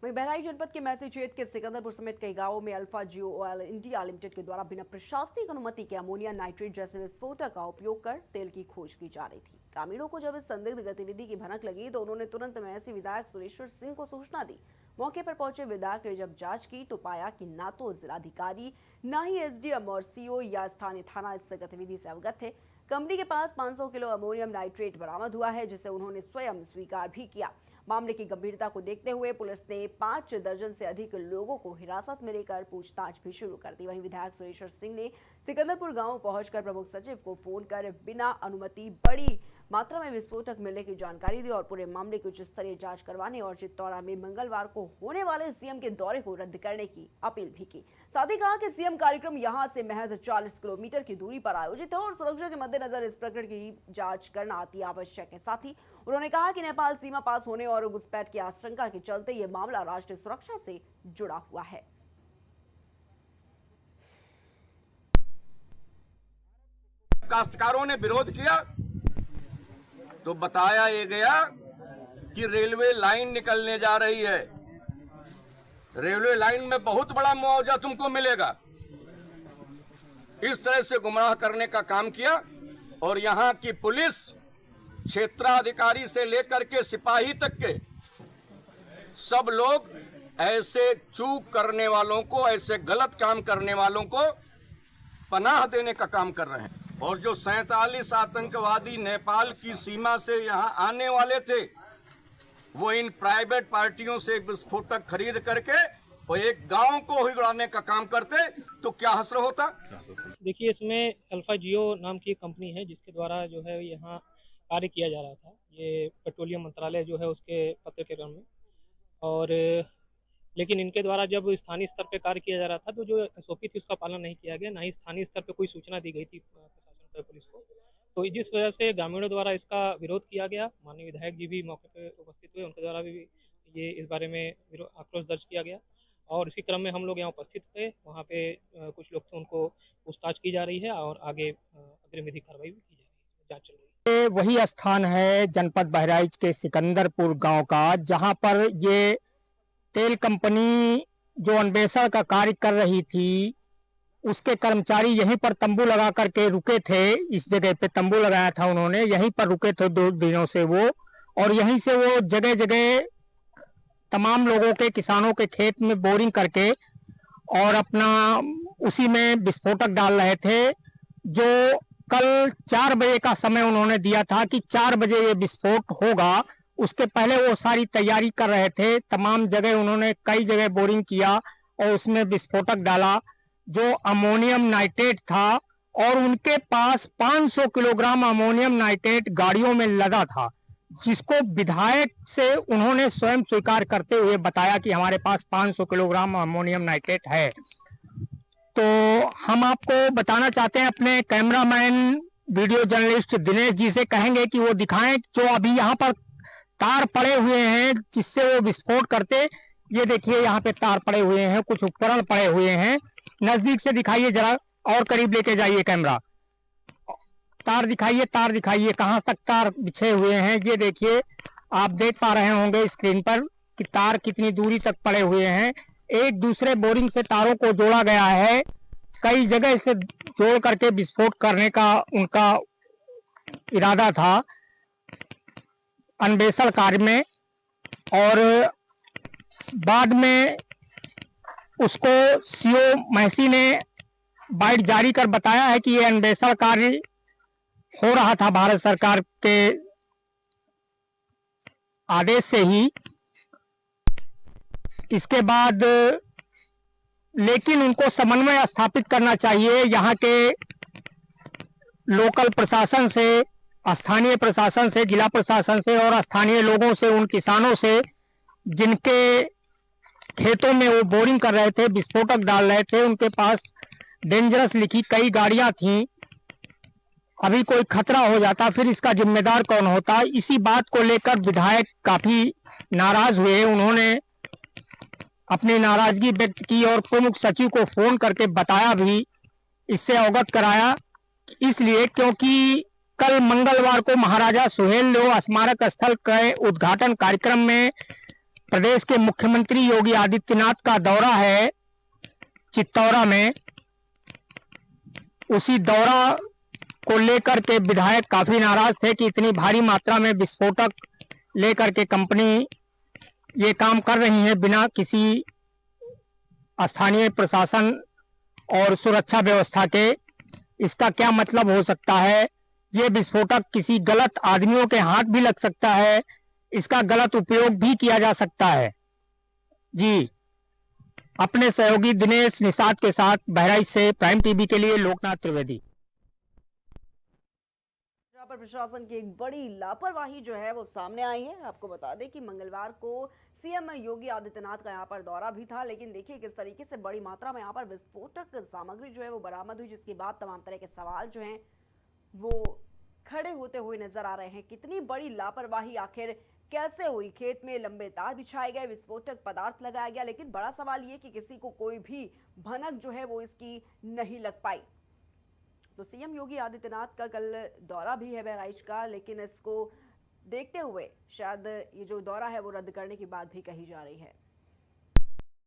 वहीं बहराइच जनपद के मैसी क्षेत्र के सिकंदरपुर समेत कई गांवों में अल्फा जियो ऑयल इंडिया लिमिटेड के द्वारा बिना प्रशासनिक अनुमति के अमोनिया नाइट्रेट जैसे विस्फोटक का उपयोग कर तेल की खोज की जा रही थी। ग्रामीणों को जब इस संदिग्ध गतिविधि की भनक लगी तो उन्होंने तुरंत मैसी विधायक सुरेश्वर सिंह को सूचना दी। मौके पर पहुंचे विधायक ने जब जांच की तो पाया कि ना तो जिलाधिकारी, ना ही एसडीएम और सीओ या स्थानीय थाना इस गतिविधि से अवगत थे। कंपनी के पास 500 किलो अमोनियम नाइट्रेट बरामद हुआ है, जिसे उन्होंने स्वयं स्वीकार भी किया। मामले की गंभीरता को देखते हुए पुलिस ने 5 दर्जन से अधिक लोगों को हिरासत में लेकर पूछताछ भी शुरू कर दी। वहीं विधायक सुरेश्वर सिंह ने सिकंदरपुर गांव पहुंचकर प्रमुख सचिव को फोन कर बिना अनुमति बड़ी मात्रा में विस्फोटक मिलने की जानकारी दी और पूरे मामले की उच्च स्तरीय जांच करवाने और चित्तौड़ा में मंगलवार को होने वाले सीएम के दौरे को रद्द करने की अपील भी की। साथ ही कहा कि सीएम कार्यक्रम यहां से महज 40 किलोमीटर की दूरी पर आयोजित है और सुरक्षा के मद्देनजर इस प्रकरण की जांच करना अति आवश्यक है। साथ ही उन्होंने कहा कि नेपाल सीमा पास होने और घुसपैठ की आशंका के चलते ये मामला राष्ट्रीय सुरक्षा से जुड़ा हुआ है। काश्तकारों ने विरोध किया तो बताया ये गया कि रेलवे लाइन निकलने जा रही है, रेलवे लाइन में बहुत बड़ा मुआवजा तुमको मिलेगा। इस तरह से गुमराह करने का काम किया और यहाँ की पुलिस क्षेत्राधिकारी से लेकर के सिपाही तक के सब लोग ऐसे चूक करने वालों को, ऐसे गलत काम करने वालों को पनाह देने का काम कर रहे हैं। और जो 47 आतंकवादी नेपाल की सीमा से यहाँ आने वाले थे, वो इन प्राइवेट पार्टियों से विस्फोटक खरीद करके वो एक गांव को ही उड़ाने का काम करते तो क्या हश्र होता। देखिए, इसमें अल्फा जियो नाम की एक कंपनी है जिसके द्वारा जो है यहाँ कार्य किया जा रहा था। ये पेट्रोलियम मंत्रालय जो है उसके पत्र के क्रम में, और लेकिन इनके द्वारा जब स्थानीय स्तर पे कार्य किया जा रहा था तो जो एसओपी थी उसका पालन नहीं किया गया, ना ही स्थानीय स्तर पे कोई सूचना दी गई थी प्रशासन को, पुलिस को। तो जिस वजह से ग्रामीणों द्वारा इसका विरोध किया गया। माननीय विधायक जी भी मौके पे उपस्थित हुए, उनके द्वारा भी ये इस बारे में आक्रोश दर्ज किया गया और इसी क्रम में हम लोग यहाँ उपस्थित हुए। वहाँ पे कुछ लोग थे, उनको पूछताछ की जा रही है और आगे अग्रिम विधिक कार्रवाई भी की जा रही है, जाँच चल रही है। वही स्थान है जनपद बहराइच के सिकंदरपुर गांव का, जहां पर ये तेल कंपनी जो अन्वेषण का कार्य कर रही थी, उसके कर्मचारी यहीं पर तंबू लगा करके रुके थे। इस जगह पे तंबू लगाया था उन्होंने, यहीं पर रुके थे 2 दिनों से वो, और यहीं से वो जगह जगह तमाम लोगों के, किसानों के खेत में बोरिंग करके और अपना उसी में विस्फोटक डाल रहे थे। जो कल 4 बजे का समय उन्होंने दिया था कि 4 बजे ये विस्फोट होगा, उसके पहले वो सारी तैयारी कर रहे थे। तमाम जगह उन्होंने कई जगह बोरिंग किया और उसमें विस्फोटक डाला जो अमोनियम नाइट्रेट था, और उनके पास 500 किलोग्राम अमोनियम नाइट्रेट गाड़ियों में लदा था, जिसको विधायक से उन्होंने स्वयं स्वीकार करते हुए बताया कि हमारे पास 500 किलोग्राम अमोनियम नाइट्रेट है। तो हम आपको बताना चाहते हैं, अपने cameraman video journalist Dinesh ji से कहेंगे कि वो दिखाएं जो अभी यहाँ पर तार पड़े हुए हैं जिससे वो विस्फोट करते। ये देखिए, यहाँ पे तार पड़े हुए हैं, कुछ उपकरण पड़े हुए हैं। नजदीक से दिखाइए जरा, और करीब लेके जाइए कैमरा। तार दिखाइए कहाँ तक तार बिछे हुए हैं। ये देखिए, आप देख पा रहे होंगे स्क्रीन पर कि तार कितनी दूरी तक पड़े हुए हैं। एक दूसरे बोरिंग से तारों को जोड़ा गया है, कई जगह से जोड़ करके विस्फोट करने का उनका इरादा था अन्वेषण कार्य में, और बाद में उसको सीओ मैसी ने बाइट जारी कर बताया है कि ये अन्वेषण कार्य हो रहा था भारत सरकार के आदेश से ही। इसके बाद लेकिन उनको समन्वय स्थापित करना चाहिए यहाँ के लोकल प्रशासन से, स्थानीय प्रशासन से, जिला प्रशासन से और स्थानीय लोगों से, उन किसानों से जिनके खेतों में वो बोरिंग कर रहे थे, विस्फोटक डाल रहे थे। उनके पास डेंजरस लिखी कई गाड़ियां थीं। अभी कोई खतरा हो जाता फिर इसका जिम्मेदार कौन होता। इसी बात को लेकर विधायक काफी नाराज हुए। उन्होंने अपनी नाराजगी व्यक्त की और प्रमुख सचिव को फोन करके बताया भी, इससे अवगत कराया, इसलिए क्योंकि कल मंगलवार को महाराजा सुहेलदेव स्मारक स्थल के उद्घाटन कार्यक्रम में प्रदेश के मुख्यमंत्री योगी आदित्यनाथ का दौरा है चित्तौरा में, उसी दौरा को लेकर के विधायक काफी नाराज थे कि इतनी भारी मात्रा में विस्फोटक लेकर के कंपनी ये काम कर रही है बिना किसी स्थानीय प्रशासन और सुरक्षा व्यवस्था के। इसका क्या मतलब हो सकता है? ये विस्फोटक किसी गलत आदमियों के हाथ भी लग सकता है, इसका गलत उपयोग भी किया जा सकता है। जी, अपने सहयोगी दिनेश निषाद के साथ बहराइच से प्राइम टीवी के लिए लोकनाथ त्रिवेदी। जहां पर प्रशासन की एक बड़ी लापरवाही जो है वो सामने आई है। आपको बता दें कि मंगलवार को सीएम योगी आदित्यनाथ का यहां पर दौरा भी था, लेकिन देखिए किस तरीके से बड़ी मात्रा में यहां पर विस्फोटक सामग्री जो है वो बरामद हुई, जिसके बाद तमाम तरह के सवाल जो हैं वो खड़े होते हुए नजर आ रहे हैं। कितनी बड़ी लापरवाही आखिर कैसे हुई? खेत में लंबे तार बिछाए गए, विस्फोटक पदार्थ लगाया गया, लेकिन बड़ा सवाल ये कि किसी को कोई भी भनक जो है वो इसकी नहीं लग पाई। तो सीएम योगी आदित्यनाथ का कल दौरा भी है बहराइच का, लेकिन इसको देखते हुए शायद ये जो दौरा है वो रद्द करने की बात भी कही जा रही है।